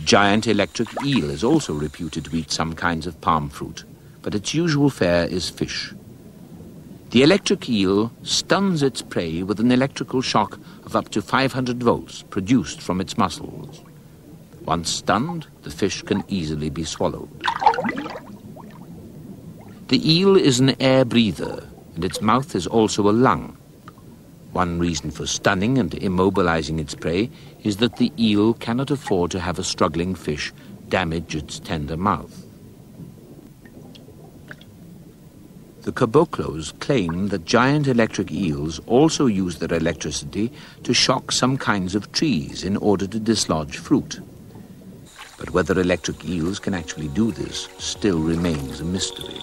giant electric eel is also reputed to eat some kinds of palm fruit, but its usual fare is fish. The electric eel stuns its prey with an electrical shock of up to 500 volts produced from its muscles. Once stunned, the fish can easily be swallowed. The eel is an air breather, and its mouth is also a lung. One reason for stunning and immobilizing its prey is that the eel cannot afford to have a struggling fish damage its tender mouth. The caboclos claim that giant electric eels also use their electricity to shock some kinds of trees in order to dislodge fruit. But whether electric eels can actually do this still remains a mystery.